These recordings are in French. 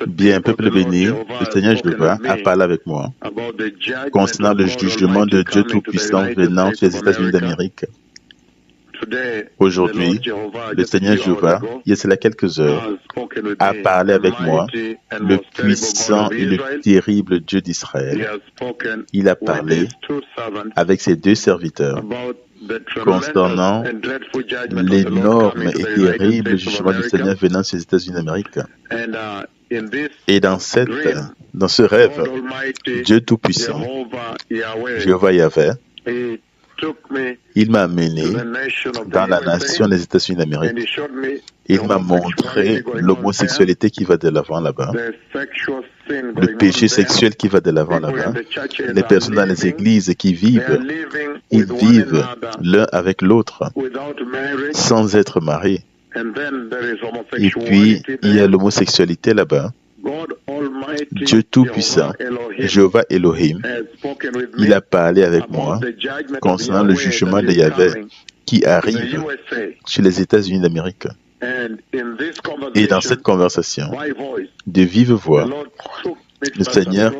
Bien, peuple béni, le Seigneur Jéhovah a parlé avec moi concernant le jugement de Dieu Tout-Puissant venant sur les États-Unis d'Amérique. Aujourd'hui, le Seigneur Jéhovah, il y a cela quelques heures, a parlé avec moi, le puissant et le terrible Dieu d'Israël. Il a parlé avec ses deux serviteurs concernant l'énorme et terrible jugement du Seigneur venant sur les États-Unis d'Amérique. Et dans ce rêve, Dieu Tout-Puissant, Jéhovah Yahvé, il m'a amené dans la nation des États-Unis d'Amérique. Il m'a montré l'homosexualité qui va de l'avant là-bas, le péché sexuel qui va de l'avant là-bas, les personnes dans les églises qui vivent, ils vivent l'un avec l'autre sans être mariés. Et puis, il y a l'homosexualité là-bas. Dieu Tout-Puissant, Jéhovah Elohim, il a parlé avec moi concernant le jugement de Yahvé qui arrive sur les États-Unis d'Amérique. Et dans cette conversation, de vive voix, le Seigneur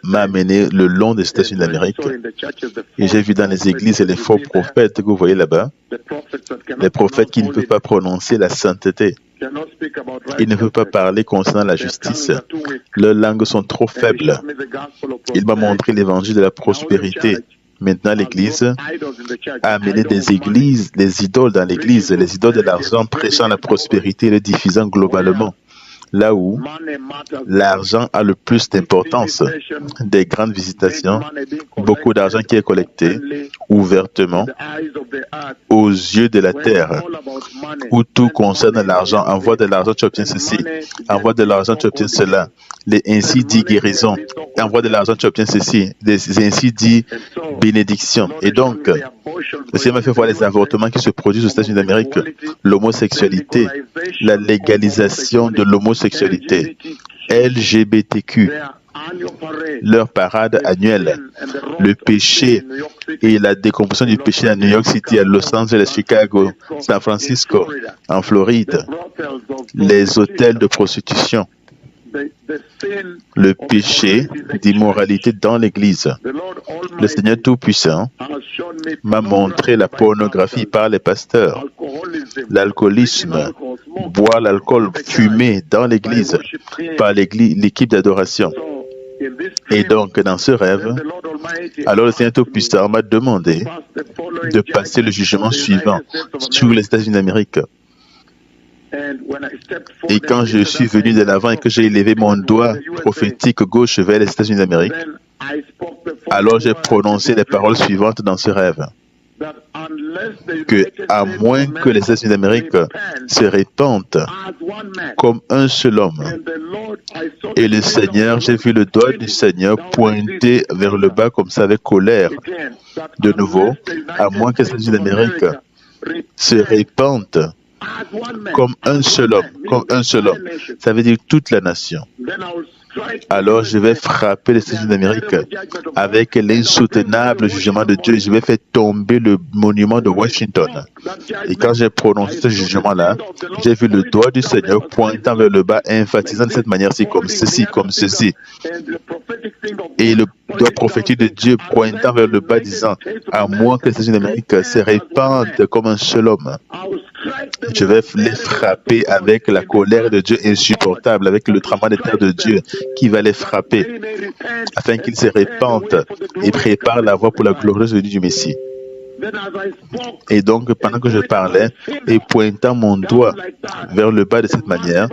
m'a amené le long des États-Unis d'Amérique et j'ai vu dans les églises les faux prophètes que vous voyez là-bas, les prophètes qui ne peuvent pas prononcer la sainteté. Ils ne peuvent pas parler concernant la justice. Leurs langues sont trop faibles. Il m'a montré l'évangile de la prospérité. Maintenant, l'Église a amené des idoles dans l'Église, les idoles de l'argent prêchant la prospérité et le diffusant globalement. Là où l'argent a le plus d'importance, des grandes visitations, beaucoup d'argent qui est collecté ouvertement aux yeux de la terre, où tout concerne l'argent. Envoie de l'argent, tu obtiens ceci. Envoie de l'argent, tu obtiens cela. Les ainsi dit guérison. Envoie de l'argent, tu obtiens ceci. Les ainsi dit bénédiction. Et donc, le Seigneur m'a fait voir les avortements qui se produisent aux États-Unis d'Amérique, l'homosexualité, la légalisation de l'homosexualité, LGBTQ, leur parade annuelle, le péché et la décomposition du péché à New York City, à Los Angeles, Chicago, San Francisco, en Floride, les hôtels de prostitution, le péché d'immoralité dans l'Église. Le Seigneur Tout-Puissant m'a montré la pornographie par les pasteurs, l'alcoolisme, boire l'alcool, fumer dans l'Église par l'équipe d'adoration. Et donc, dans ce rêve, alors le Seigneur Tout-Puissant m'a demandé de passer le jugement suivant sur les États-Unis d'Amérique. Et quand je suis venu de l'avant et que j'ai élevé mon doigt prophétique gauche vers les États-Unis d'Amérique, alors j'ai prononcé les paroles suivantes dans ce rêve. Que, à moins que les États-Unis d'Amérique se répandent comme un seul homme, et le Seigneur, j'ai vu le doigt du Seigneur pointer vers le bas comme ça avec colère. De nouveau, à moins que les États-Unis d'Amérique se répandent comme un seul homme, ça veut dire toute la nation. Alors je vais frapper les États-Unis d'Amérique avec l'insoutenable jugement de Dieu. Je vais faire tomber le monument de Washington. Et quand j'ai prononcé ce jugement-là, j'ai vu le doigt du Seigneur pointant vers le bas, emphatisant de cette manière-ci, comme ceci, comme ceci. Et le doigt prophétique de Dieu pointant vers le bas, disant, à moins que les États-Unis d'Amérique se répandent comme un seul homme, je vais les frapper avec la colère de Dieu insupportable, avec le tremblement de terre de Dieu qui va les frapper, afin qu'ils se répandent et préparent la voie pour la glorieuse venue du Messie. Et donc, pendant que je parlais et pointant mon doigt vers le bas de cette manière,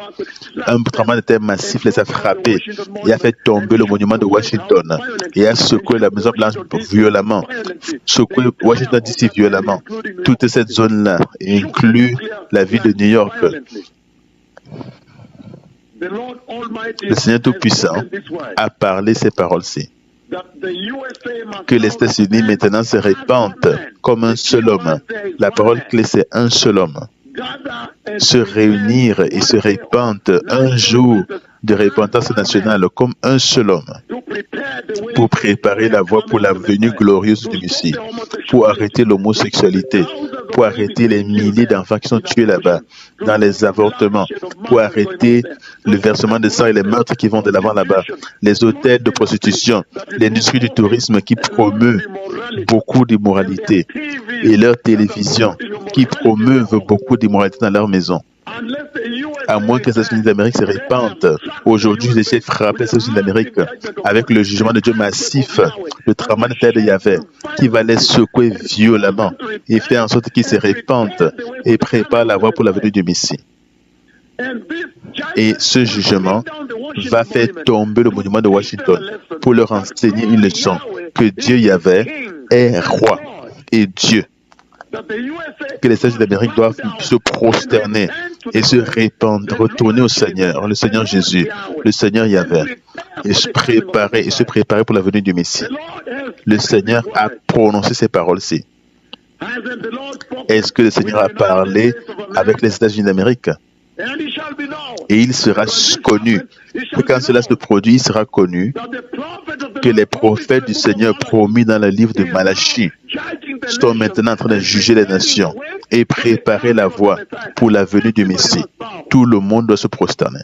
un tremblement de terre massif les a frappés et a fait tomber le monument de Washington et a secoué la Maison Blanche violemment, secoué Washington DC violemment. Toute cette zone-là inclut la ville de New York. Le Seigneur Tout-Puissant a parlé ces paroles-ci. Que les États-Unis maintenant se répandent comme un seul homme. La parole clé, c'est un seul homme. Se réunir et se répandre un jour de repentance nationale comme un seul homme pour préparer la voie pour la venue glorieuse du Messie, pour arrêter l'homosexualité, pour arrêter les milliers d'enfants qui sont tués là-bas, dans les avortements, pour arrêter le versement de sang et les meurtres qui vont de l'avant là-bas, les hôtels de prostitution, l'industrie du tourisme qui promeut beaucoup d'immoralité et leur télévision qui promeuvent beaucoup d'immoralité dans leur maison. À moins que les États-Unis d'Amérique se répandent. Aujourd'hui, j'essaie de frapper les États-Unis d'Amérique avec le jugement de Dieu massif, le tremblement de terre de Yahvé, qui va les secouer violemment et faire en sorte qu'ils se répandent et préparent la voie pour la venue du Messie. Et ce jugement va faire tomber le monument de Washington pour leur enseigner une leçon que Dieu Yahvé est roi et Dieu. Que les États-Unis d'Amérique doivent se prosterner et se répandre, retourner au Seigneur, le Seigneur Jésus, le Seigneur Yahvé, et se préparer pour la venue du Messie. Le Seigneur a prononcé ces paroles-ci. Est-ce que le Seigneur a parlé avec les États-Unis d'Amérique? Et il sera connu. Et quand cela se produit, il sera connu que les prophètes du Seigneur promis dans le livre de Malachie sont maintenant en train de juger les nations et préparer la voie pour la venue du Messie. Tout le monde doit se prosterner.